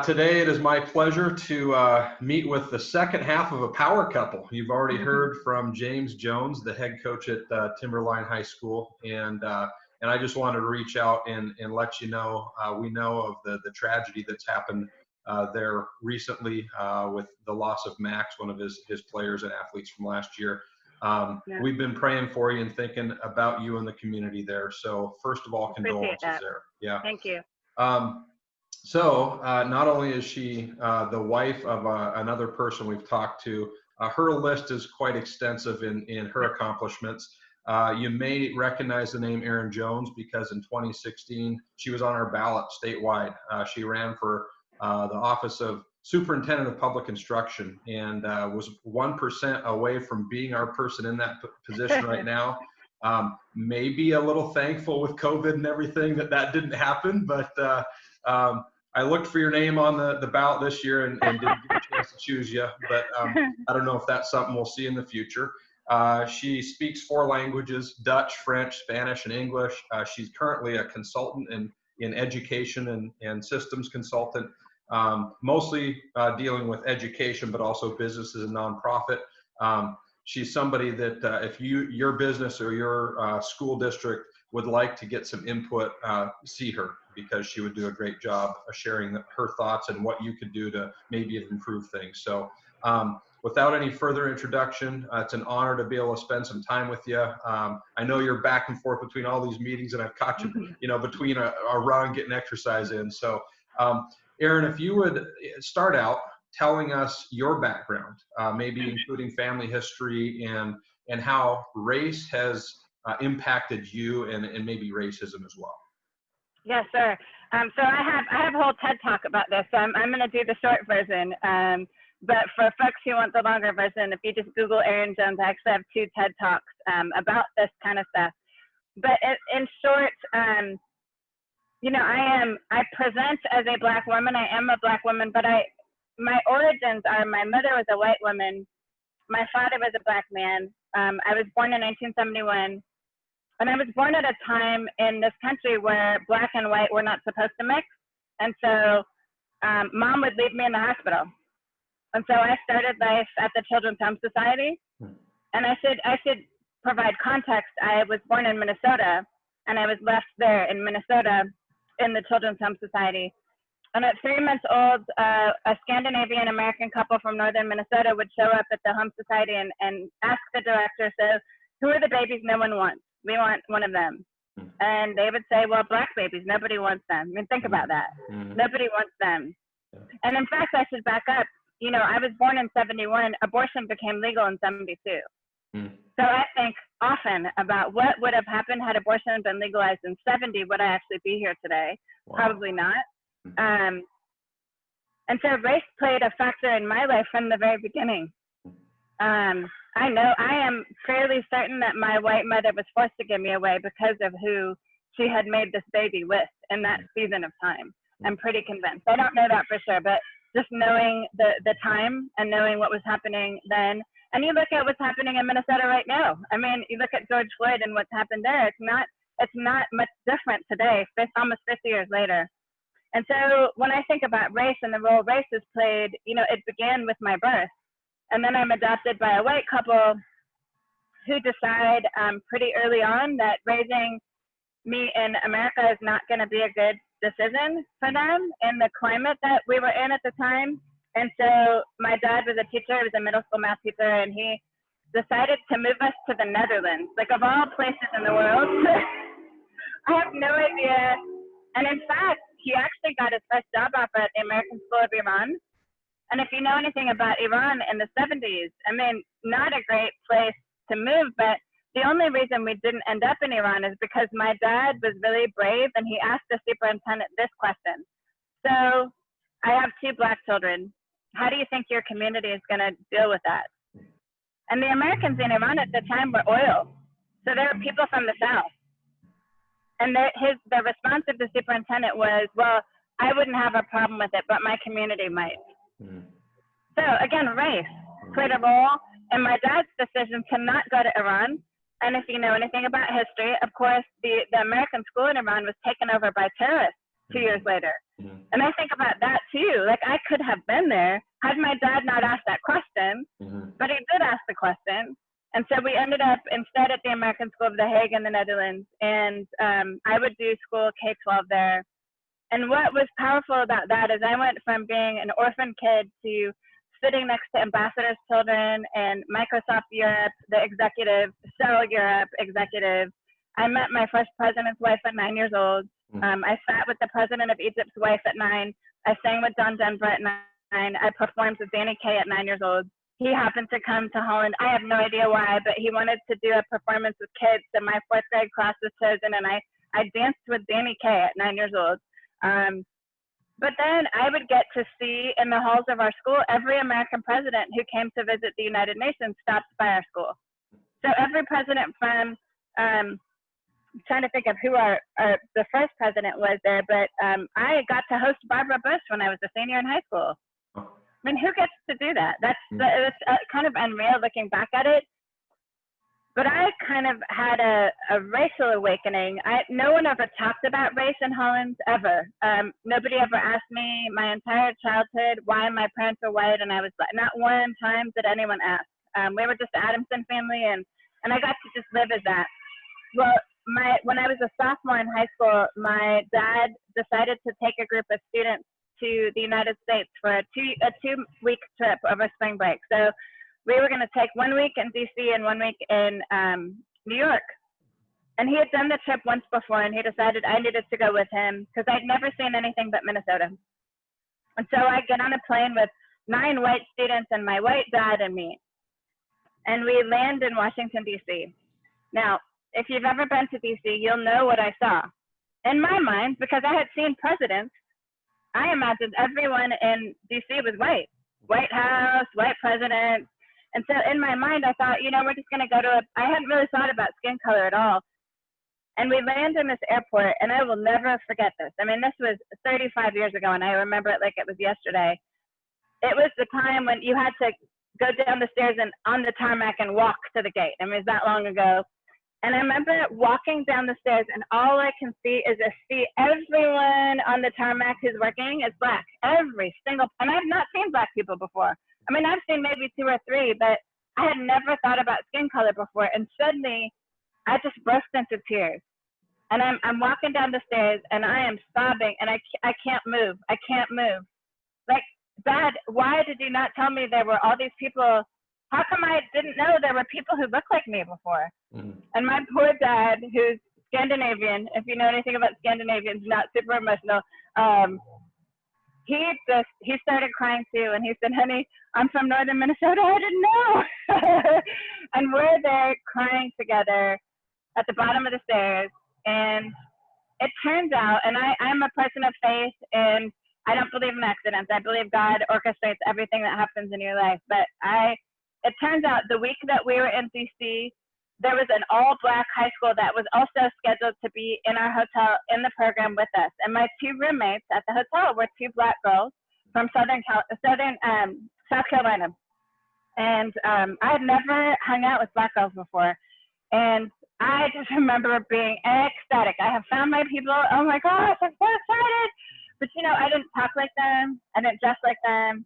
Today it is my pleasure to meet with the second half of a power couple. You've already heard from James Jones, the head coach at Timberline High School, and I just wanted to reach out and let you know we know of the tragedy that's happened there recently with the loss of Max, one of his players and athletes from last year. We've been praying for you and thinking about you and the community there. So first of all, condolences there. Yeah. Thank you. So not only is she the wife of another person we've talked to, her list is quite extensive in her accomplishments. You may recognize the name Erin Jones because in 2016, she was on our ballot statewide. She ran for the office of Superintendent of Public Instruction and was 1% away from being our person in that position right now. Maybe a little thankful with COVID and everything that didn't happen, but I looked for your name on the ballot this year and didn't get a chance to choose you, but I don't know if that's something we'll see in the future. She speaks 4 languages, Dutch, French, Spanish, and English. She's currently a consultant in education and systems consultant, mostly dealing with education, but also businesses and nonprofit. She's somebody that if your business or your school district would like to get some input, see her, because she would do a great job of sharing her thoughts and what you could do to maybe improve things. So without any further introduction, it's an honor to be able to spend some time with you. I know you're back and forth between all these meetings, and I've caught you, between a run, getting exercise in. So Erin, if you would start out telling us your background, maybe including family history and how race has impacted you and maybe racism as well. Yes, sir. So I have a whole TED talk about this. So I'm going to do the short version. But for folks who want the longer version, if you just Google Erin Jones, I actually have 2 TED talks about this kind of stuff. But in short, I present as a Black woman. I am a Black woman, but my origins are my mother was a white woman. My father was a Black man. I was born in 1971. And I was born at a time in this country where Black and white were not supposed to mix. And so Mom would leave me in the hospital. And so I started life at the Children's Home Society. And I should provide context. I was born in Minnesota, and I was left there in Minnesota in the Children's Home Society. And at 3 months old, a Scandinavian American couple from northern Minnesota would show up at the Home Society and ask the director, so who are the babies no one wants? We want one of them. And they would say, well, Black babies, nobody wants them. I mean, think about that. Nobody wants them. And in fact, I should back up. I was born in 71. Abortion became legal in 72. So I think often about what would have happened had abortion been legalized in 70. Would I actually be here today? Wow. Probably not. And so race played a factor in my life from the very beginning. I am fairly certain that my white mother was forced to give me away because of who she had made this baby with in that season of time. I'm pretty convinced. I don't know that for sure, but just knowing the time and knowing what was happening then. And you look at what's happening in Minnesota right now. I mean, you look at George Floyd and what's happened there. It's not much different today, almost 50 years later. And so when I think about race and the role race has played, it began with my birth. And then I'm adopted by a white couple who decide pretty early on that raising me in America is not going to be a good decision for them in the climate that we were in at the time. And so my dad was a teacher, he was a middle school math teacher, and he decided to move us to the Netherlands, like of all places in the world. I have no idea. And in fact, he actually got his first job offer at the American School of Iran. And if you know anything about Iran in the 70s, I mean, not a great place to move, but the only reason we didn't end up in Iran is because my dad was really brave and he asked the superintendent this question. So I have 2 Black children. How do you think your community is going to deal with that? And the Americans in Iran at the time were oil. So there were people from the South. And the response of the superintendent was, well, I wouldn't have a problem with it, but my community might. So again, race played a role in my dad's decision to not go to Iran. And if you know anything about history, of course, the American school in Iran was taken over by terrorists 2 years later. And I think about that too. Like, I could have been there had my dad not asked that question, but he did ask the question. And so we ended up instead at the American School of The Hague in the Netherlands. And I would do school K-12 there. And what was powerful about that is I went from being an orphan kid to sitting next to ambassadors' children and Microsoft Europe, the executive, Shell Europe executive. I met my first president's wife at 9 years old. I sat with the president of Egypt's wife at 9. I sang with Don Denver at 9. I performed with Danny Kaye at 9 years old. He happened to come to Holland. I have no idea why, but he wanted to do a performance with kids. So my 4th grade class was chosen, and I danced with Danny Kaye at 9 years old. But then I would get to see in the halls of our school, every American president who came to visit the United Nations stopped by our school. So every president from, I'm trying to think of who the first president was there, but I got to host Barbara Bush when I was a senior in high school. I mean, who gets to do that? That's kind of unreal looking back at it. But I kind of had a racial awakening. No one ever talked about race in Holland, ever. Nobody ever asked me my entire childhood why my parents were white and I was black. Not one time did anyone ask. We were just the Adamson family, and I got to just live as that. Well, when I was a sophomore in high school, my dad decided to take a group of students to the United States for a two-week trip over spring break. So we were going to take 1 week in DC and 1 week in New York. And he had done the trip once before, and he decided I needed to go with him because I'd never seen anything but Minnesota. And so I get on a plane with 9 white students and my white dad and me. And we land in Washington, DC. Now, if you've ever been to DC, you'll know what I saw. In my mind, because I had seen presidents, I imagined everyone in DC was white. White House, white president. And so in my mind, I thought, we're just going to go to I hadn't really thought about skin color at all. And we land in this airport, and I will never forget this. I mean, this was 35 years ago, and I remember it like it was yesterday. It was the time when you had to go down the stairs and on the tarmac and walk to the gate. I mean, it was that long ago. And I remember walking down the stairs, and all I can see is everyone on the tarmac who's working is black. Every single, and I've not seen black people before. I mean, I've seen maybe 2 or 3, but I had never thought about skin color before. And suddenly, I just burst into tears. And I'm walking down the stairs, and I am sobbing, and I can't move. I can't move. Like, Dad, why did you not tell me there were all these people? How come I didn't know there were people who looked like me before? And my poor dad, who's Scandinavian, if you know anything about Scandinavians, not super emotional, he started crying too. And he said, honey, I'm from northern Minnesota. I didn't know. And we're there crying together at the bottom of the stairs. And it turns out, and I'm a person of faith, and I don't believe in accidents. I believe God orchestrates everything that happens in your life. But it turns out the week that we were in DC, there was an all-black high school that was also scheduled to be in our hotel in the program with us. And my 2 roommates at the hotel were 2 black girls from South Carolina. And I had never hung out with black girls before. And I just remember being ecstatic. I have found my people. Oh my gosh, I'm so excited. But I didn't talk like them. I didn't dress like them.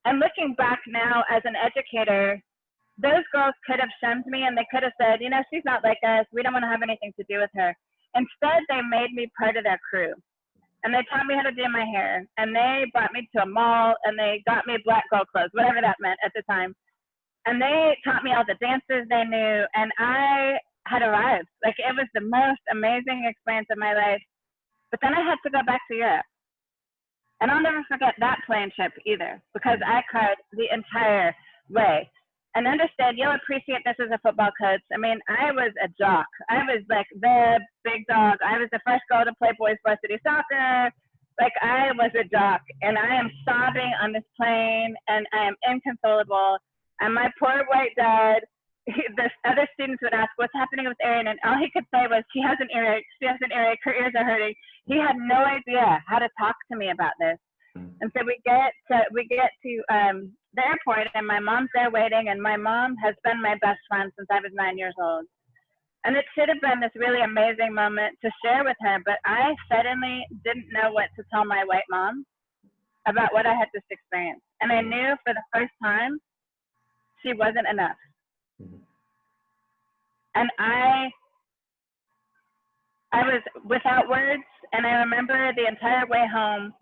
And looking back now as an educator, those girls could have shunned me, and they could have said, she's not like us. We don't want to have anything to do with her. Instead, they made me part of their crew. And they taught me how to do my hair. And they brought me to a mall, and they got me black girl clothes, whatever that meant at the time. And they taught me all the dances they knew. And I had arrived. Like, it was the most amazing experience of my life. But then I had to go back to Europe. And I'll never forget that plane trip either, because I cried the entire way. And understand, you'll appreciate this as a football coach. I mean, I was a jock. I was like the big dog. I was the first girl to play boys varsity soccer. Like, I was a jock. And I am sobbing on this plane, and I am inconsolable. And my poor white dad, the other students would ask, what's happening with Erin? And all he could say was, she has an earache. She has an earache. Her ears are hurting. He had no idea how to talk to me about this. And so we get to the airport, and my mom's there waiting, and my mom has been my best friend since I was 9 years old. And it should have been this really amazing moment to share with her, but I suddenly didn't know what to tell my white mom about what I had just experienced. And I knew for the first time, she wasn't enough. And I was without words, and I remember the entire way home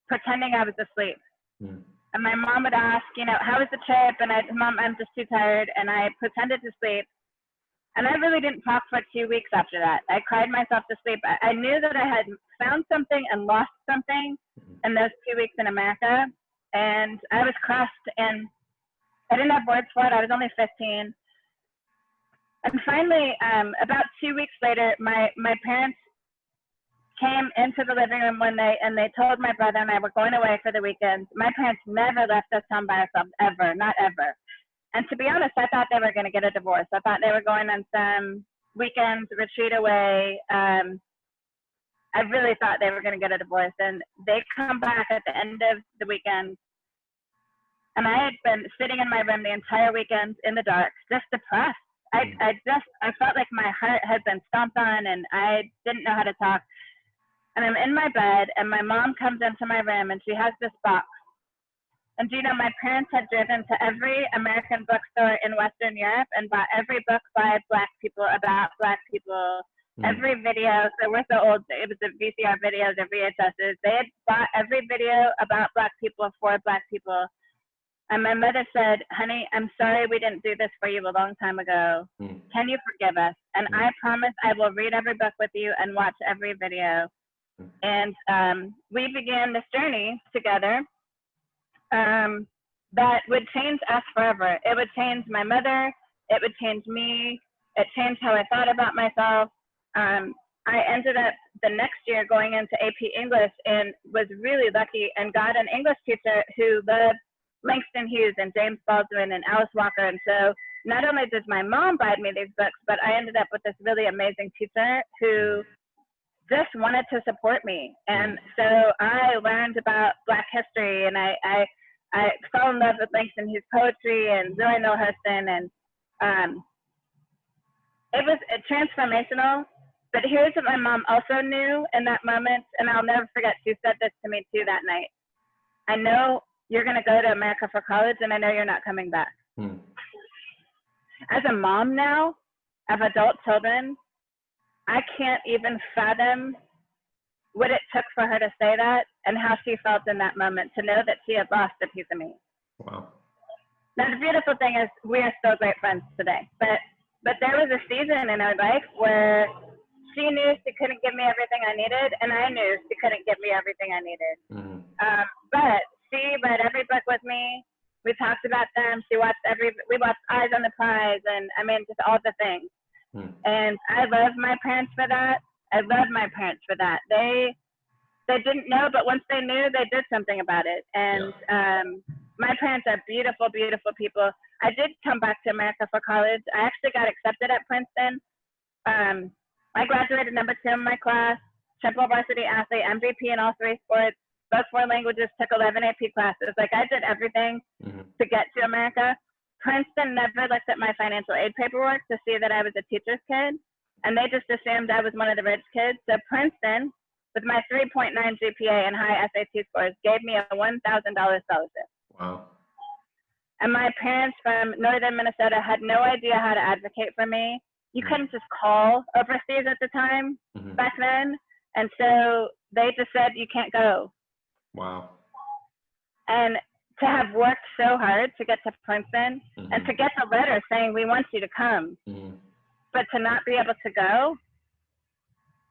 pretending I was asleep. And my mom would ask, you know, how was the trip? And I'd, Mom, I'm just too tired. And I pretended to sleep. And I really didn't talk for 2 weeks after that. I cried myself to sleep. I knew that I had found something and lost something in those 2 weeks in America. And I was crushed, and I didn't have words for it. I was only 15. And finally, about 2 weeks later, my parents came into the living room one night, and they told my brother and I were going away for the weekend. My parents never left us home by ourselves, ever, not ever. And to be honest, I thought they were going to get a divorce. I thought they were going on some weekend retreat away. I really thought they were going to get a divorce. And they come back at the end of the weekend. And I had been sitting in my room the entire weekend in the dark, just depressed. I felt like my heart had been stomped on, and I didn't know how to talk. And I'm in my bed, and my mom comes into my room, and she has this box. And do you know, my parents had driven to every American bookstore in Western Europe and bought every book by Black people, about Black people, every video. So we're so old, it was the VCR videos or VHSs. They had bought every video about Black people for Black people. And my mother said, honey, I'm sorry we didn't do this for you a long time ago. Can you forgive us? And I promise I will read every book with you and watch every video. And we began this journey together that would change us forever. It would change my mother. It would change me. It changed how I thought about myself. I ended up the next year going into AP English and was really lucky and got an English teacher who loved Langston Hughes and James Baldwin and Alice Walker. And so not only did my mom buy me these books, but I ended up with this really amazing teacher who just wanted to support me. And so I learned about Black history, and I fell in love with Langston Hughes' poetry and Zoe Neale Hurston, and it was transformational. But here's what my mom also knew in that moment, and I'll never forget, she said this to me too that night. I know you're gonna go to America for college, and I know you're not coming back. As a mom now of adult children, I can't even fathom what it took for her to say that and how she felt in that moment, to know that she had lost a piece of me. Wow. Now, the beautiful thing is we are still great friends today, but there was a season in our life where she knew she couldn't give me everything I needed, and I knew she couldn't give me everything I needed. But she read every book with me. We talked about them. We watched Eyes on the Prize, and I mean, just all the things. And I love my parents for that. I love my parents for that. They didn't know, but once they knew, they did something about it. And my parents are beautiful, beautiful people. I did come back to America for college. I actually got accepted at Princeton. I graduated number 2 in my class, triple varsity athlete, MVP in all 3 sports, spoke 4 languages, took 11 AP classes. Like, I did everything to get to America. Princeton never looked at my financial aid paperwork to see that I was a teacher's kid, and they just assumed I was one of the rich kids. So Princeton, with my 3.9 GPA and high SAT scores, gave me a $1,000 scholarship. Wow. And my parents from northern Minnesota had no idea how to advocate for me. You couldn't just call overseas at the time back then. And so they just said, you can't go. Wow. And to have worked so hard to get to Princeton and to get the letter saying, we want you to come, but to not be able to go,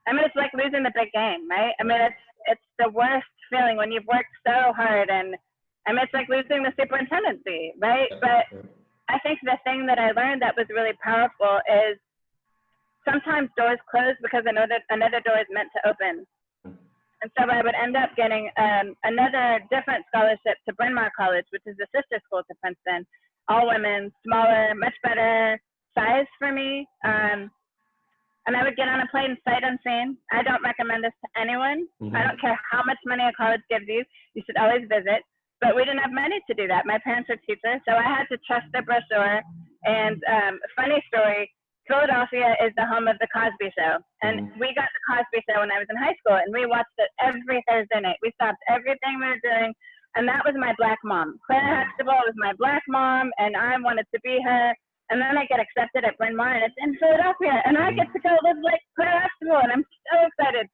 I mean, it's like losing the big game, right? I mean, it's the worst feeling when you've worked so hard, and I mean, it's like losing the superintendency, right? But I think the thing that I learned that was really powerful is sometimes doors close because another door is meant to open. And so I would end up getting another different scholarship to Bryn Mawr College, which is the sister school to Princeton, all women, smaller, much better size for me. And I would get on a plane sight unseen. I don't recommend this to anyone. I don't care how much money a college gives you. You should always visit. But we didn't have money to do that. My parents are teachers, so I had to trust the brochure. And funny story, Philadelphia is the home of the Cosby Show. And we got the Cosby Show when I was in high school, and we watched it every Thursday night. We stopped everything we were doing, and that was my black mom. Claire Huxtable was my black mom, and I wanted to be her. And then I get accepted at Bryn Mawr, and it's in Philadelphia, and I get to go live like Claire Huxtable, and I'm so excited.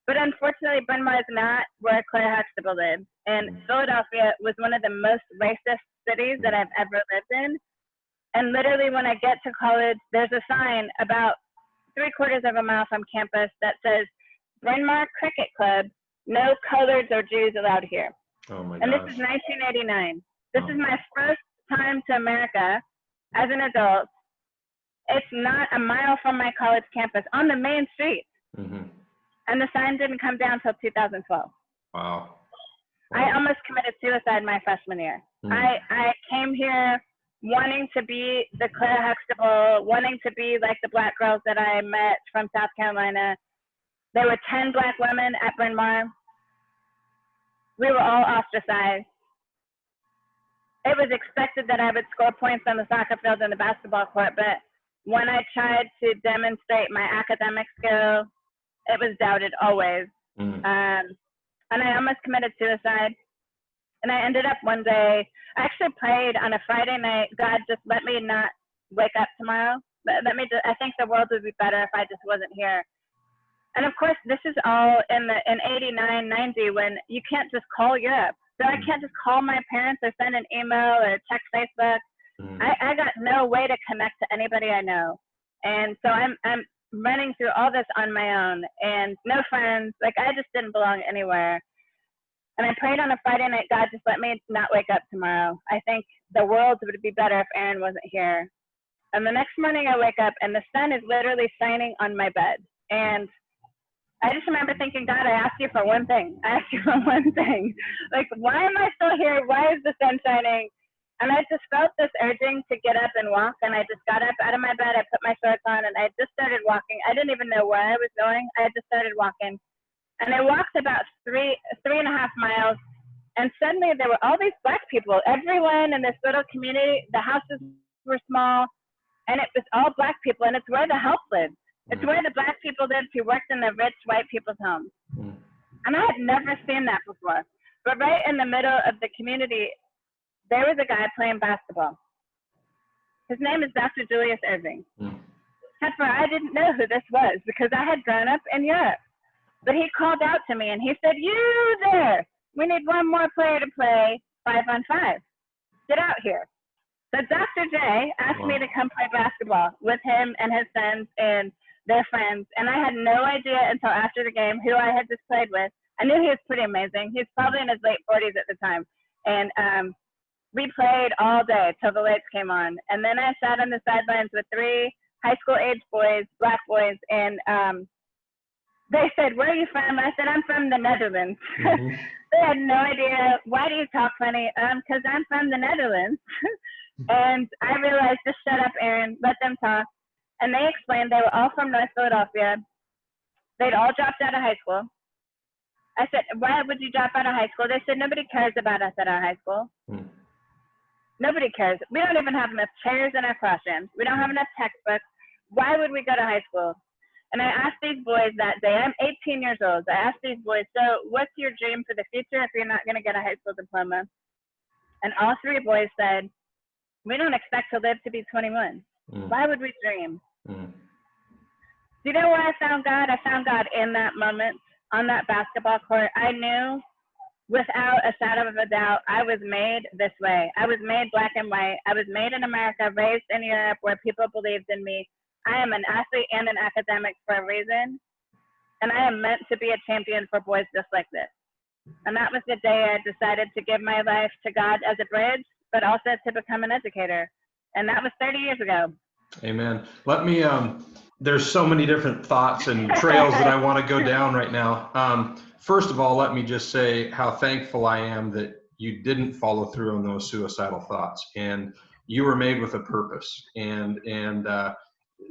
But unfortunately, Bryn Mawr is not where Claire Huxtable lived. And Philadelphia was one of the most racist cities that I've ever lived in. And literally, when I get to college, there's a sign about 3/4 of a mile from campus that says, Bryn Mawr Cricket Club, no coloreds or Jews allowed here. Oh my and gosh. This is 1989. This is my first time to America as an adult. It's not a mile from my college campus on the main street. And the sign didn't come down until 2012. Wow. I almost committed suicide my freshman year. I came here wanting to be the Claire Huxtable, wanting to be like the black girls that I met from South Carolina. There were 10 black women at Bryn Mawr. We were all ostracized. It was expected that I would score points on the soccer field and the basketball court, but when I tried to demonstrate my academic skill, it was doubted always. And I almost committed suicide. And I ended up one day, I actually prayed on a Friday night, God, just let me not wake up tomorrow. I think the world would be better if I just wasn't here. And of course, this is all in 89, 90, when you can't just call Europe. So I can't just call my parents or send an email or check Facebook. I got no way to connect to anybody I know. And so I'm running through all this on my own, and no friends. Like, I just didn't belong anywhere. And I prayed on a Friday night, God, just let me not wake up tomorrow. I think the world would be better if Erin wasn't here. And the next morning I wake up and the sun is literally shining on my bed. And I just remember thinking, God, I asked you for one thing. I asked you for one thing. Like, why am I still here? Why is the sun shining? And I just felt this urging to get up and walk. And I just got up out of my bed. I put my shorts on and I just started walking. I didn't even know where I was going. I just started walking. And I walked about 3.5 miles. And suddenly there were all these black people. Everyone in this little community, the houses were small. And it was all black people. And it's where the help lived. It's where the black people lived who worked in the rich white people's homes. And I had never seen that before. But right in the middle of the community, there was a guy playing basketball. His name is Dr. Julius Erving. Except for I didn't know who this was because I had grown up in Europe. But he called out to me and he said, you there, we need one more player to play 5-on-5. Get out here. So Dr. J asked me to come play basketball with him and his sons and their friends. And I had no idea until after the game who I had just played with. I knew he was pretty amazing. He was probably in his late 40s at the time. And we played all day till the lights came on. And then I sat on the sidelines with 3 high school age boys, black boys. And they said, where are you from? I said, I'm from the Netherlands. They had no idea. Why do you talk funny? Because I'm from the Netherlands. And I realized, just shut up, Erin, let them talk. And they explained they were all from North Philadelphia. They'd all dropped out of high school. I said, why would you drop out of high school? They said, nobody cares about us at our high school. Nobody cares. We don't even have enough chairs in our classrooms. We don't have enough textbooks. Why would we go to high school? And I asked these boys that day, I'm 18 years old. I asked these boys, so what's your dream for the future if you're not going to get a high school diploma? And all 3 boys said, we don't expect to live to be 21. Why would we dream? Do you know where I found God? I found God in that moment on that basketball court. I knew without a shadow of a doubt, I was made this way. I was made black and white. I was made in America, raised in Europe where people believed in me. I am an athlete and an academic for a reason. And I am meant to be a champion for boys just like this. And that was the day I decided to give my life to God as a bridge, but also to become an educator. And that was 30 years ago. Amen. Let me, there's so many different thoughts and trails that I want to go down right now. First of all, let me just say how thankful I am that you didn't follow through on those suicidal thoughts, and you were made with a purpose, and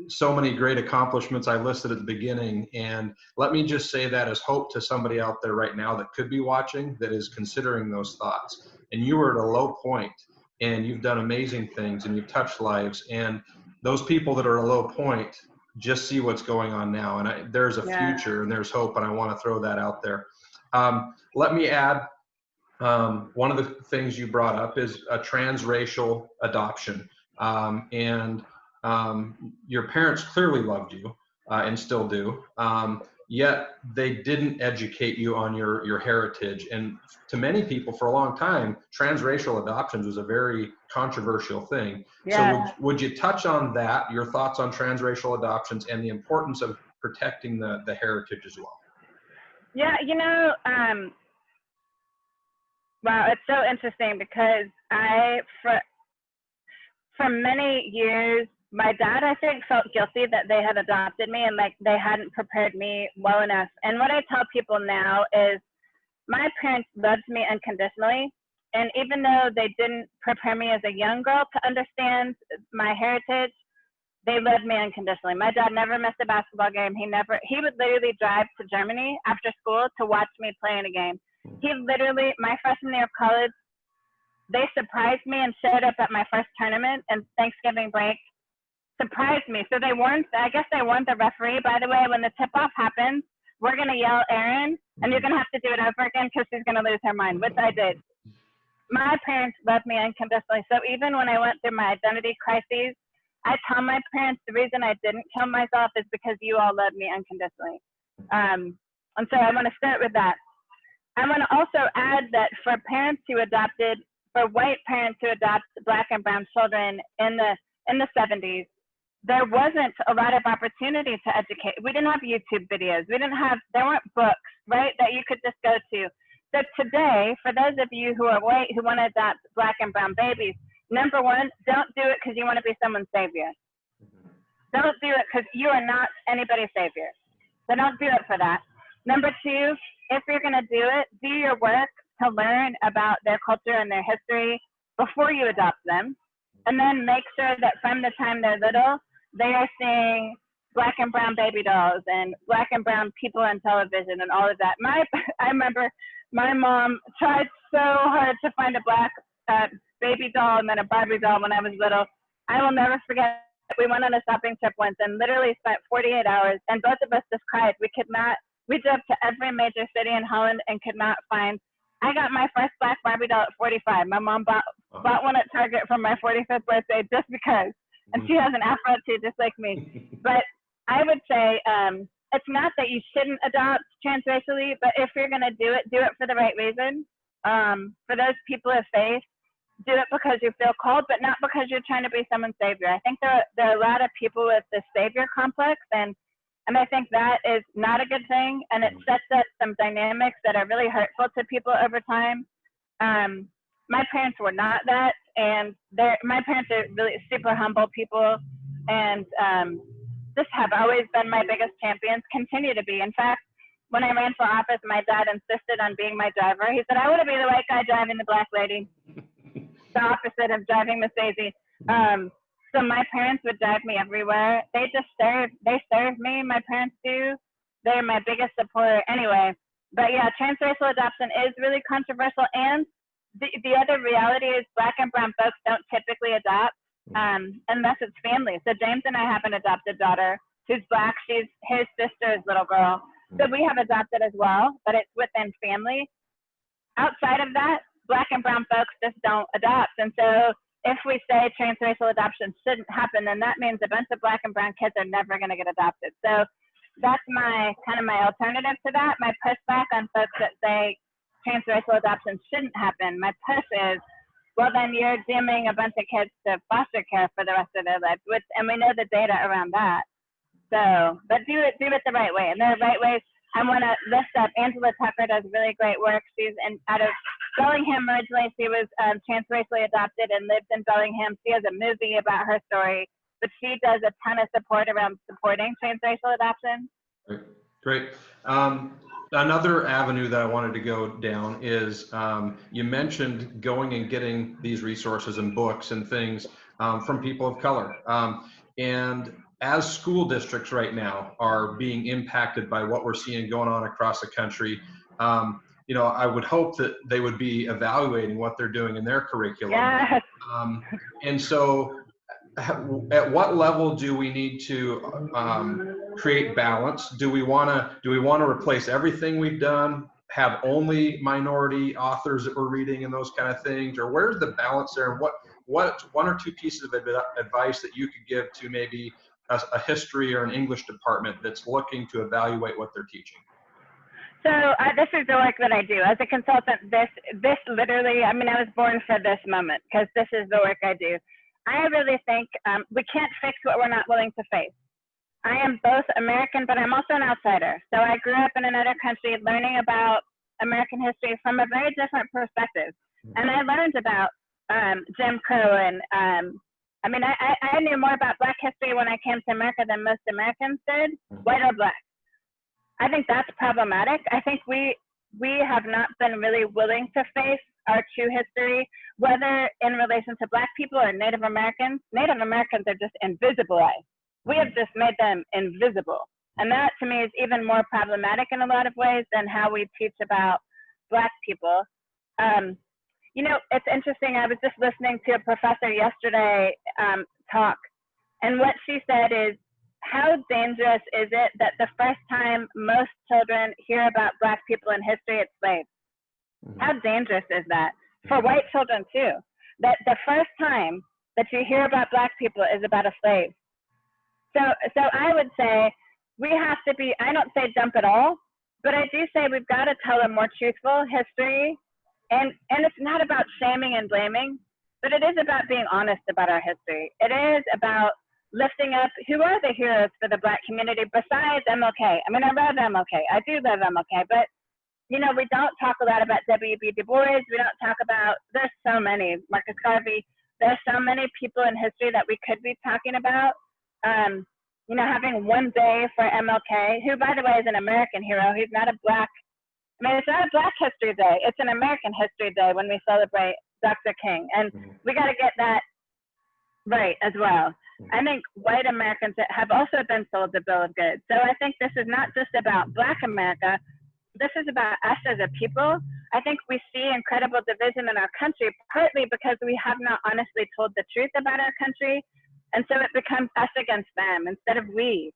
so many great accomplishments I listed at the beginning. And let me just say that as hope to somebody out there right now that could be watching, that is considering those thoughts. And you were at a low point, and you've done amazing things, and you've touched lives. And those people that are a low point just see what's going on now. And there's a future and there's hope, and I want to throw that out there. Let me add, one of the things you brought up is a transracial adoption. Your parents clearly loved you and still do. Yet they didn't educate you on your heritage. And to many people for a long time, transracial adoptions was a very controversial thing. Yeah. So would you touch on that, your thoughts on transracial adoptions and the importance of protecting the heritage as well? Yeah, wow, it's so interesting because for many years, my dad, I think, felt guilty that they had adopted me and like they hadn't prepared me well enough. And what I tell people now is my parents loved me unconditionally. And even though they didn't prepare me as a young girl to understand my heritage, they loved me unconditionally. My dad never missed a basketball game. He would literally drive to Germany after school to watch me play in a game. He literally, my freshman year of college, they surprised me and showed up at my first tournament and Thanksgiving break. Surprised me. So I guess they warned the referee, by the way, when the tip-off happens, we're going to yell Erin, and you're going to have to do it over again because she's going to lose her mind, which I did. My parents loved me unconditionally. So even when I went through my identity crises, I tell my parents the reason I didn't kill myself is because you all love me unconditionally. And so I want to start with that. I want to also add that for white parents who adopt Black and brown children in the 70s, there wasn't a lot of opportunity to educate. We didn't have YouTube videos. There weren't books, right, that you could just go to. So today, for those of you who are white who want to adopt Black and brown babies, number one, don't do it because you want to be someone's savior. Don't do it because you are not anybody's savior. So don't do it for that. Number two, if you're going to do it, do your work to learn about their culture and their history before you adopt them. And then make sure that from the time they're little, they are seeing Black and brown baby dolls and Black and brown people on television and all of that. I remember my mom tried so hard to find a Black baby doll and then a Barbie doll when I was little. I will never forget. We went on a shopping trip once and literally spent 48 hours, and both of us just cried. We drove to every major city in Holland and could not find. I got my first Black Barbie doll at 45. My mom bought one at Target for my 45th birthday just because. And she has an afro too, just like me. But I would say it's not that you shouldn't adopt transracially, but if you're going to do it for the right reason. For those people of faith, do it because you feel called, but not because you're trying to be someone's savior. I think there are a lot of people with the savior complex, and I think that is not a good thing, and it sets up some dynamics that are really hurtful to people over time. My parents were not that, and my parents are really super humble people, and just have always been my biggest champions, continue to be. In fact, when I ran for office, my dad insisted on being my driver. He said, I want to be the white guy driving the Black lady, the opposite of driving Miss Daisy. So my parents would drive me everywhere. They serve me, my parents do. They're my biggest supporter anyway. But yeah, transracial adoption is really controversial. And the other reality is Black and brown folks don't typically adopt unless it's family. So James and I have an adopted daughter who's Black. She's his sister's little girl. So we have adopted as well, but it's within family. Outside of that, Black and brown folks just don't adopt. And so if we say transracial adoption shouldn't happen, then that means a bunch of Black and brown kids are never going to get adopted. So that's my alternative to that. My pushback on folks that say transracial adoption shouldn't happen. My push is, well, then you're dooming a bunch of kids to foster care for the rest of their lives, and we know the data around that. So, but do it the right way. And there are right ways. I want to lift up Angela Tucker does really great work. She's out of Bellingham originally. She was transracially adopted and lived in Bellingham. She has a movie about her story, but she does a ton of support around supporting transracial adoption. Great. Another avenue that I wanted to go down is you mentioned going and getting these resources and books and things from people of color. And as school districts right now are being impacted by what we're seeing going on across the country, I would hope that they would be evaluating what they're doing in their curriculum. Yes. And so at what level do we need to create balance? Do we want to replace everything we've done, have only minority authors that we're reading and those kind of things, or where's the balance there? And what one or two pieces of advice that you could give to maybe a history or an English department that's looking to evaluate what they're teaching? So this is the work that I do as a consultant. This literally, I mean, I was born for this moment because this is the work I do. I really think we can't fix what we're not willing to face. I am both American, but I'm also an outsider. So I grew up in another country learning about American history from a very different perspective. And I learned about Jim Crow and I mean, I knew more about Black history when I came to America than most Americans did, white or Black. I think that's problematic. I think we have not been really willing to face our true history, whether in relation to Black people or Native Americans. Native Americans are just invisibilized. We have just made them invisible. And that to me is even more problematic in a lot of ways than how we teach about Black people. You know, it's interesting. I was just listening to a professor yesterday talk, and what she said is, how dangerous is it that the first time most children hear about Black people in history, it's slaves? How dangerous is that? For white children too, that the first time that you hear about Black people is about a slave. So I would say we have to be, I don't say dump it all, but I do say we've got to tell a more truthful history. And it's not about shaming and blaming, but it is about being honest about our history. It is about lifting up who are the heroes for the Black community besides MLK. I mean, I love MLK. I do love MLK, but you know, we don't talk a lot about W.B. Du Bois. We don't talk about, there's so many, Marcus Garvey. There's so many people in history that we could be talking about. You know, having one day for MLK, who by the way is an American hero. He's not a Black, I mean, it's not a Black History Day. It's an American History Day when we celebrate Dr. King. And we got to get that right as well. I think white Americans have also been sold the bill of goods. So I think this is not just about Black America. This is about us as a people. I think we see incredible division in our country, partly because we have not honestly told the truth about our country. And so it becomes us against them instead of we.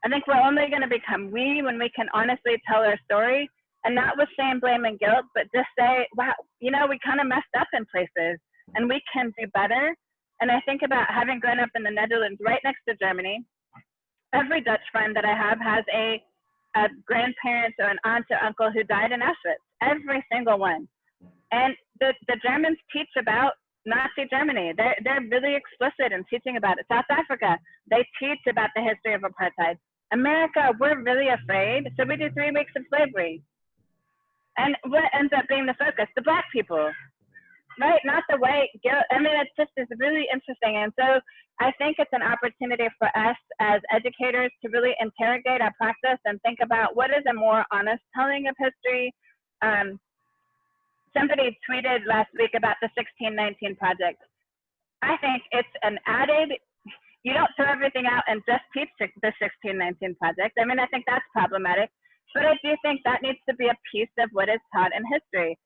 I think we're only going to become we when we can honestly tell our story, and not with shame, blame, and guilt, but just say, wow, you know, we kind of messed up in places and we can do better. And I think about having grown up in the Netherlands right next to Germany. Every Dutch friend that I have has a grandparent or an aunt or uncle who died in Auschwitz, every single one. And the Germans teach about Nazi Germany. They're really explicit in teaching about it. South Africa, they teach about the history of apartheid. America, we're really afraid, so we do 3 weeks of slavery. And what ends up being the focus? The Black people, right? Not the white. I mean, it's just is really interesting. And so I think it's an opportunity for us as educators to really interrogate our practice and think about what is a more honest telling of history. Somebody tweeted last week about the 1619 project. I think it's an added, you don't throw everything out and just teach the 1619 project. I mean, I think that's problematic, but I do think that needs to be a piece of what is taught in history.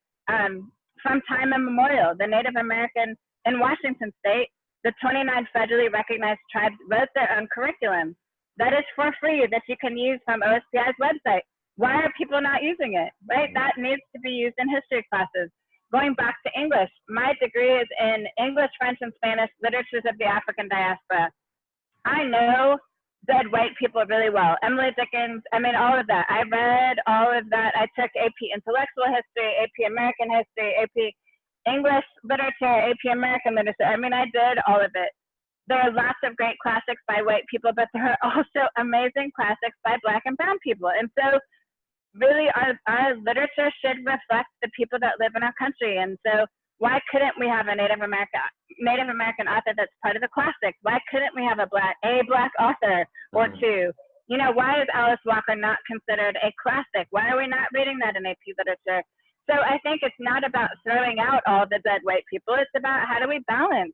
From time immemorial, the Native American in Washington state, the 29 federally recognized tribes wrote their own curriculum. That is for free, that you can use from OSPI's website. Why are people not using it, right? That needs to be used in history classes. Going back to English, my degree is in English, French, and Spanish, literatures of the African diaspora. I know dead white people really well. Emily Dickens, I mean, all of that. I read all of that. I took AP Intellectual History, AP American History, AP English Literature, AP American Literature. I mean, I did all of it. There are lots of great classics by white people, but there are also amazing classics by Black and brown people. And so really our literature should reflect the people that live in our country. And so why couldn't we have a Native American author that's part of the classics? Why couldn't we have a Black author or two? You know, why is Alice Walker not considered a classic? Why are we not reading that in AP literature? So I think it's not about throwing out all the dead white people. It's about how do we balance,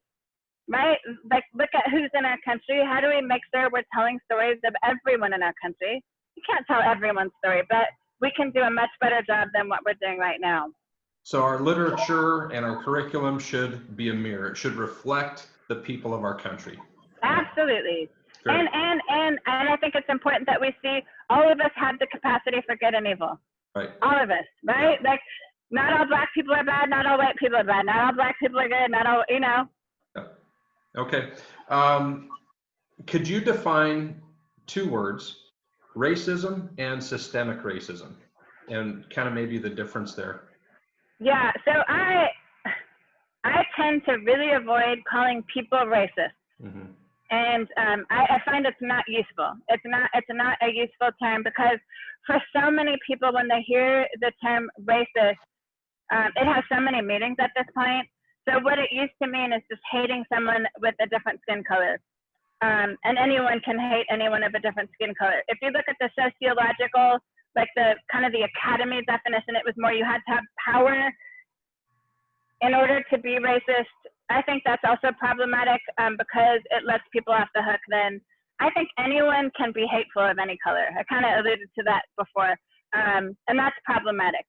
right? Like, look at who's in our country. How do we make sure we're telling stories of everyone in our country? You can't tell everyone's story, but we can do a much better job than what we're doing right now. So our literature and our curriculum should be a mirror. It should reflect the people of our country. Absolutely. And I think it's important that we see all of us have the capacity for good and evil. Right. All of us, right? Yeah. Like, not all black people are bad, not all white people are bad, not all black people are good, not all, you know. Yeah. Okay. Could you define 2 words, racism and systemic racism, and kind of maybe the difference there? Yeah, so I tend to really avoid calling people racist. Mm-hmm. And I find it's not useful. It's not a useful term, because for so many people, when they hear the term racist, it has so many meanings at this point. So what it used to mean is just hating someone with a different skin color. And anyone can hate anyone of a different skin color. If you look at the sociological, like the kind of the academy definition, it was more you had to have power in order to be racist. I think that's also problematic, because it lets people off the hook then. I think anyone can be hateful of any color. I kind of alluded to that before, and that's problematic.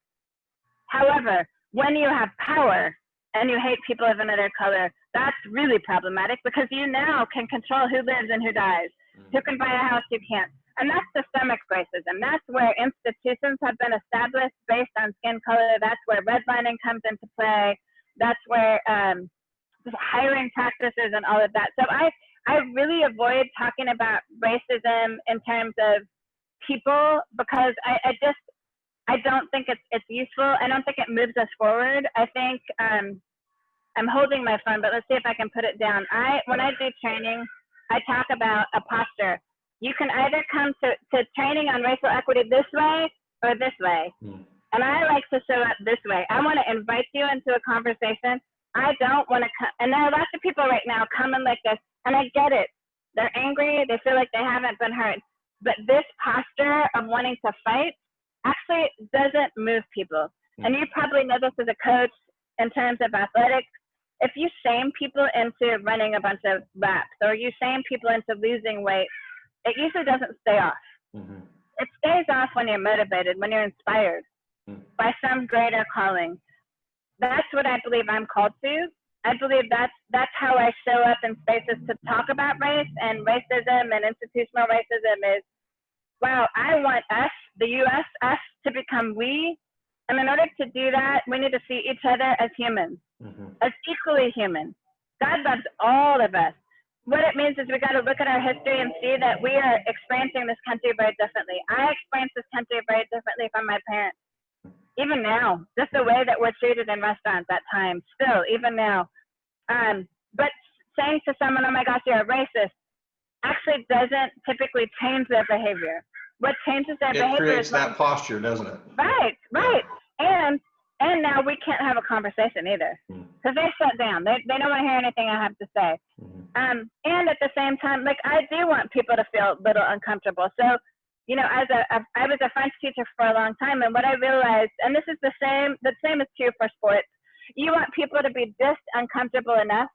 However, when you have power and you hate people of another color, that's really problematic, because you now can control who lives and who dies, who can buy a house, who can't. And that's systemic racism. That's where institutions have been established based on skin color. That's where redlining comes into play. That's where hiring practices and all of that. So I really avoid talking about racism in terms of people, because I don't think it's useful. I don't think it moves us forward. I think I'm holding my phone, but let's see if I can put it down. When I do training, I talk about a posture. You can either come to training on racial equity this way or this way. And I like to show up this way. I want to invite you into a conversation. I don't want to come, and there are lots of people right now coming like this, and I get it. They're angry, they feel like they haven't been heard. But this posture of wanting to fight actually doesn't move people. And you probably know this as a coach in terms of athletics. If you shame people into running a bunch of laps, or you shame people into losing weight, it usually doesn't stay off. Mm-hmm. It stays off when you're motivated, when you're inspired by some greater calling. That's what I believe I'm called to. I believe that's how I show up in spaces to talk about race and racism and institutional racism is, wow, I want us, the U.S., us to become we. And in order to do that, we need to see each other as humans, as equally human. God loves all of us. What it means is we got to look at our history and see that we are experiencing this country very differently. I experience this country very differently from my parents. Even now, just the way that we're treated in restaurants at times, still, even now. But saying to someone, oh my gosh, you're a racist, actually doesn't typically change their behavior. What changes their behavior creates that posture, doesn't it? Right. And now we can't have a conversation either, because they shut down. They don't want to hear anything I have to say. And at the same time, like, I do want people to feel a little uncomfortable. So, you know, I was a French teacher for a long time, and what I realized, and this is the same is true for sports, you want people to be just uncomfortable enough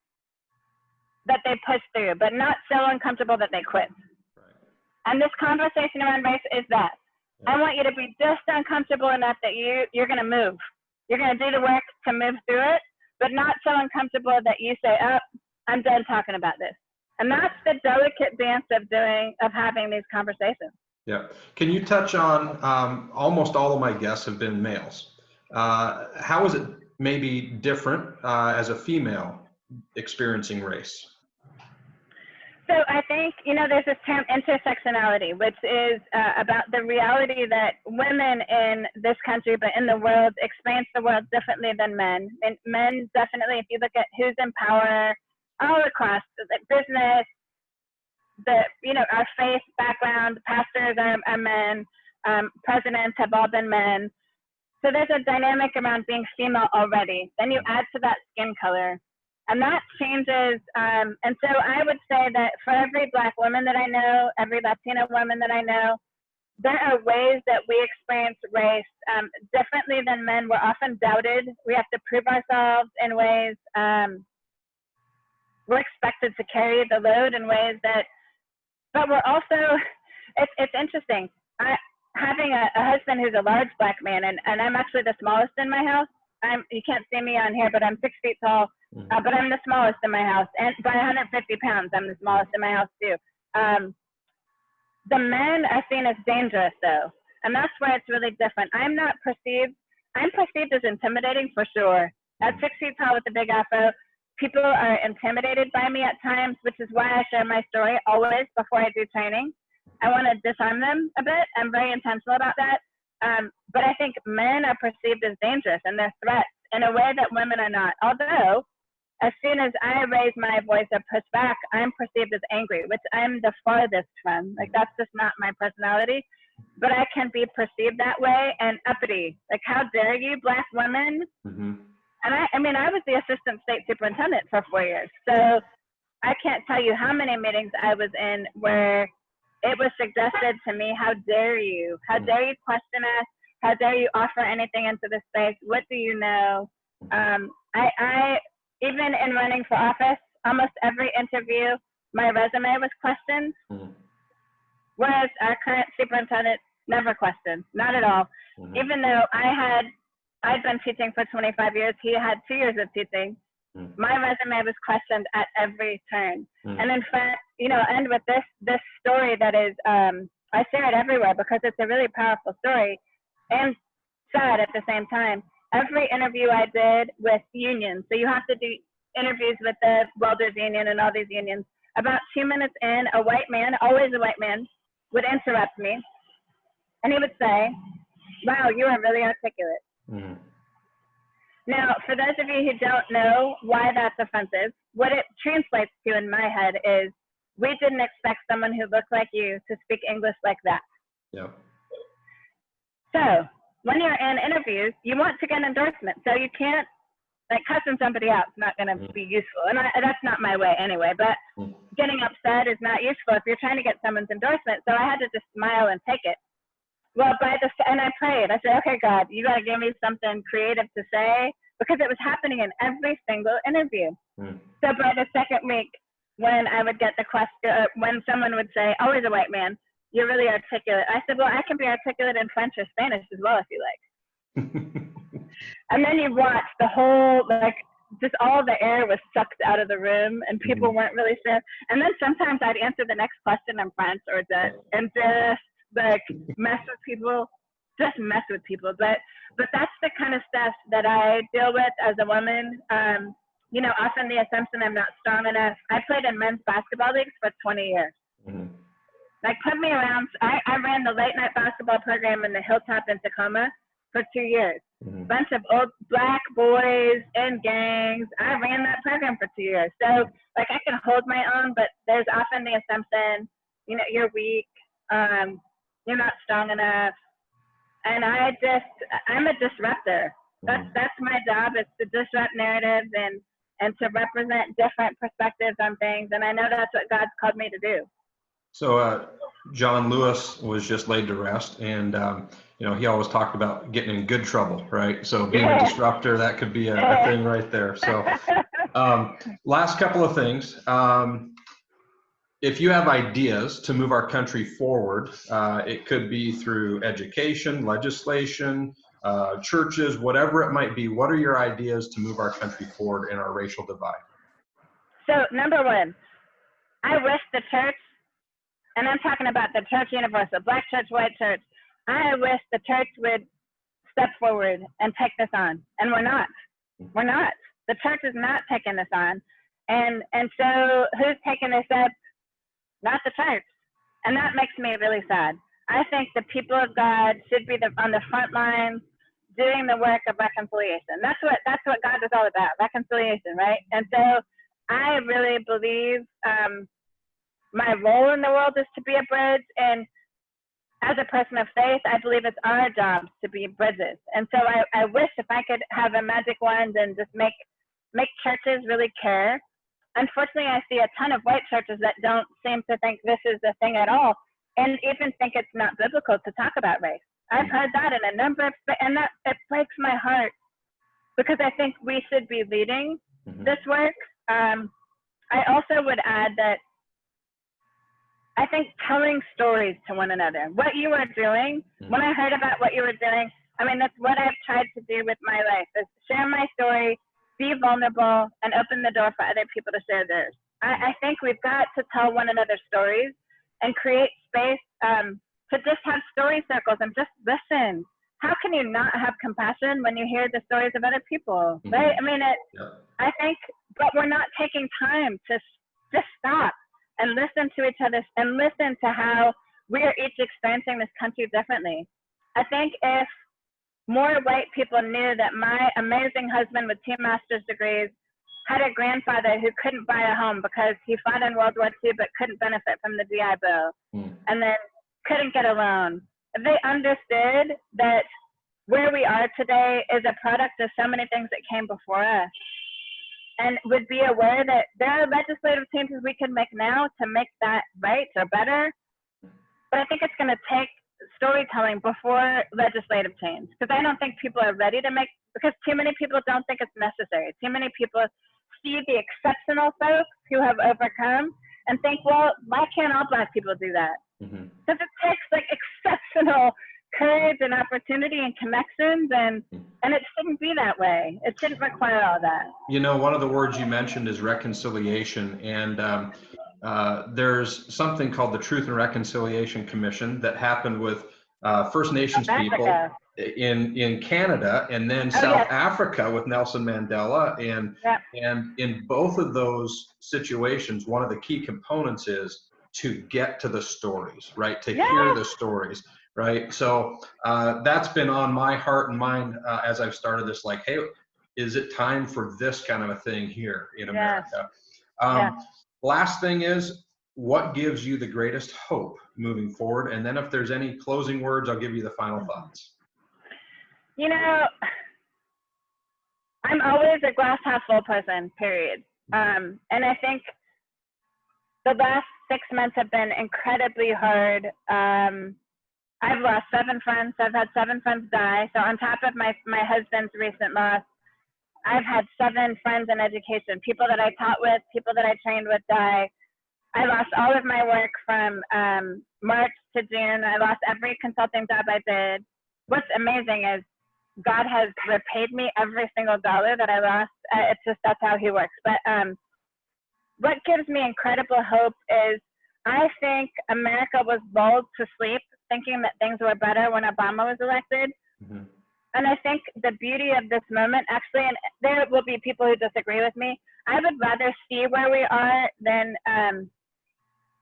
that they push through, but not so uncomfortable that they quit. Right. And this conversation around race is that. Yeah. I want you to be just uncomfortable enough that you're going to move. You're going to do the work to move through it, but not so uncomfortable that you say, oh, I'm done talking about this. And that's the delicate dance of having these conversations. Yeah. Can you touch on, almost all of my guests have been males. How is it maybe different as a female experiencing race? So I think, you know, there's this term intersectionality, which is about the reality that women in this country, but in the world, experience the world differently than men. And men definitely, if you look at who's in power all across the business, our faith background, pastors are men, presidents have all been men. So there's a dynamic around being female already. Then you add to that skin color, and that changes. And so I would say that for every Black woman that I know, every Latina woman that I know, there are ways that we experience race differently than men. We're often doubted. We have to prove ourselves in ways. We're expected to carry the load in ways that, but we're also, it's interesting. Having a husband who's a large Black man, and I'm actually the smallest in my house, you can't see me on here, but I'm 6 feet tall, but I'm the smallest in my house. And by 150 pounds, I'm the smallest in my house too. The men are seen as dangerous though. And that's where it's really different. I'm perceived as intimidating for sure. At 6 feet tall with a big afro, people are intimidated by me at times, which is why I share my story always before I do training. I want to disarm them a bit. I'm very intentional about that. But I think men are perceived as dangerous and they're threats in a way that women are not. Although, as soon as I raise my voice or push back, I'm perceived as angry, which I'm the farthest from. Like, that's just not my personality. But I can be perceived that way and uppity. Like, how dare you, Black women? And I mean, I was the assistant state superintendent for 4 years. So I can't tell you how many meetings I was in where it was suggested to me, how dare you? How dare you question us? How dare you offer anything into this space? What do you know? I even in running for office, almost every interview, my resume was questioned. Whereas our current superintendent never questioned, not at all. Even though I'd been teaching for 25 years, he had 2 years of teaching. My resume was questioned at every turn. And in fact, you know, end with this story that is, I share it everywhere because it's a really powerful story and sad at the same time. Every interview I did with unions, so you have to do interviews with the welders union and all these unions. About 2 minutes in, a white man, always a white man, would interrupt me. And he would say, wow, you are really articulate. Now, for those of you who don't know why that's offensive, what it translates to in my head is, we didn't expect someone who looked like you to speak English like that. So when you're in interviews, you want to get endorsement. So you can't, like, cussing somebody out is not going to be useful. And that's not my way anyway, but getting upset is not useful if you're trying to get someone's endorsement. So I had to just smile and take it. Well, and I prayed. I said, okay, God, you got to give me something creative to say, because it was happening in every single interview. So by the second week, when I would get the question, when someone would say, always a white man, you're really articulate. I said, well, I can be articulate in French or Spanish as well if you like. And then you watch the whole, like, just all the air was sucked out of the room and people weren't really sure. And then sometimes I'd answer the next question in French or Dutch and just like mess with people. But that's the kind of stuff that I deal with as a woman. You know, often the assumption I'm not strong enough. I played in men's basketball leagues for 20 years. Like, put me around. I ran the late night basketball program in the Hilltop in Tacoma for 2 years. Bunch of old Black boys in gangs. I ran that program for 2 years. So, like, I can hold my own, but there's often the assumption, you know, you're weak, you're not strong enough. And I'm a disruptor. That's my job, is to disrupt narratives and to represent different perspectives on things. And I know that's what God's called me to do. So John Lewis was just laid to rest, and you know, he always talked about getting in good trouble, right? So being a disruptor, that could be a thing right there. So last couple of things. If you have ideas to move our country forward, it could be through education, legislation, churches, whatever it might be. What are your ideas to move our country forward in our racial divide? So number one, I wish the church, and I'm talking about the church universal, Black church, white church, I wish the church would step forward and take this on. And we're not. The church is not taking this on. And so who's taking this up? Not the church. And that makes me really sad. I think the people of God should be on the front lines doing the work of reconciliation. That's what God is all about, reconciliation, right? And so I really believe my role in the world is to be a bridge. And as a person of faith, I believe it's our job to be bridges. And so I wish if I could have a magic wand and just make churches really care. Unfortunately, I see a ton of white churches that don't seem to think this is a thing at all, and even think it's not biblical to talk about race. I've heard that in a number of, and that it breaks my heart, because I think we should be leading this work. I also would add that I think telling stories to one another, what you are doing, when I heard about what you were doing, I mean, that's what I've tried to do with my life, is share my story, be vulnerable, and open the door for other people to share theirs. I think we've got to tell one another stories and create space to just have story circles and just listen. How can you not have compassion when you hear the stories of other people, right? I mean, I think, but we're not taking time to just stop and listen to each other and listen to how we are each experiencing this country differently. I think if more white people knew that my amazing husband with 2 master's degrees had a grandfather who couldn't buy a home because he fought in World War II but couldn't benefit from the GI Bill, and then couldn't get a loan. If they understood that where we are today is a product of so many things that came before us, and would be aware that there are legislative changes we can make now to make that right or better, but I think it's going to take storytelling before legislative change, because I don't think people are ready to make, because too many people don't think it's necessary. Too many people see the exceptional folks who have overcome and think, well, why can't all Black people do that? Because it takes like exceptional courage and opportunity and connections, and it shouldn't be that way. It shouldn't require all that. You know, one of the words you mentioned is reconciliation, and there's something called the Truth and Reconciliation Commission that happened with First Nations people in Canada, and then South Africa with Nelson Mandela, and in both of those situations, one of the key components is to get to the stories, right? To hear the stories, right? So that's been on my heart and mind as I've started this, like, hey, is it time for this kind of a thing here in America? Last thing is, what gives you the greatest hope moving forward? And then if there's any closing words, I'll give you the final thoughts. You know, I'm always a glass half full person, period. And I think the last 6 months have been incredibly hard. I've lost 7 friends. I've had 7 friends die. So on top of my husband's recent loss, I've had 7 friends in education, people that I taught with, people that I trained with die. I lost all of my work from March to June. I lost every consulting job I did. What's amazing is God has repaid me every single dollar that I lost. It's just, that's how he works. But what gives me incredible hope is I think America was lulled to sleep thinking that things were better when Obama was elected. And I think the beauty of this moment, actually, and there will be people who disagree with me, I would rather see where we are than,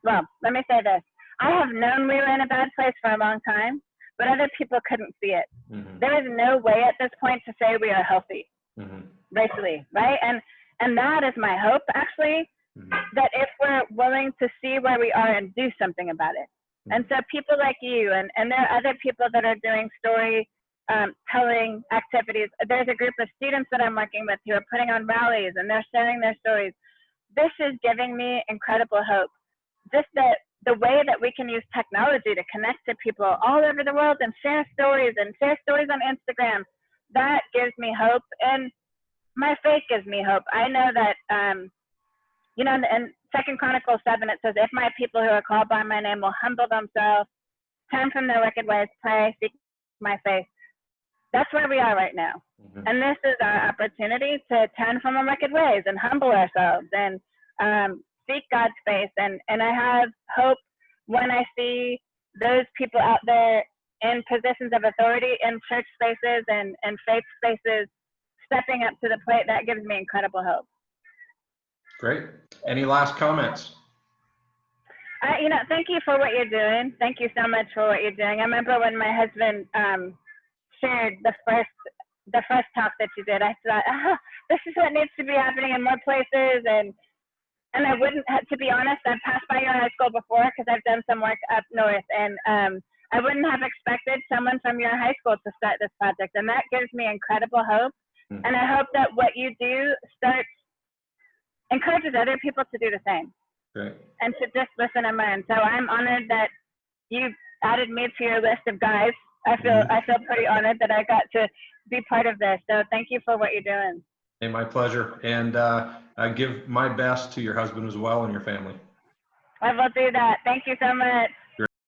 well, let me say this. I have known we were in a bad place for a long time, but other people couldn't see it. There is no way at this point to say we are healthy racially, right? And that is my hope, actually, that if we're willing to see where we are and do something about it. And so people like you, and there are other people that are doing story telling activities. There's a group of students that I'm working with who are putting on rallies, and they're sharing their stories. This is giving me incredible hope. Just the way that we can use technology to connect to people all over the world and share stories on Instagram, that gives me hope. And my faith gives me hope. I know that, you know, in 2 Chronicles 7, it says, if my people who are called by my name will humble themselves, turn from their wicked ways, pray, seek my face. That's where we are right now. And this is our opportunity to turn from our wicked ways and humble ourselves and seek God's face. And I have hope when I see those people out there in positions of authority in church spaces and faith spaces stepping up to the plate. That gives me incredible hope. Great. Any last comments? You know, thank you for what you're doing. Thank you so much for what you're doing. I remember when my husband shared the first talk that you did, I thought, oh, this is what needs to be happening in more places. And I wouldn't, to be honest, I've passed by your high school before because I've done some work up north, and I wouldn't have expected someone from your high school to start this project. And that gives me incredible hope. And I hope that what you do encourages other people to do the same. Great. And to just listen and learn. So I'm honored that you added me to your list of guys. I feel pretty honored that I got to be part of this. So thank you for what you're doing. Hey, my pleasure. And I give my best to your husband as well and your family. I will do that. Thank you so much.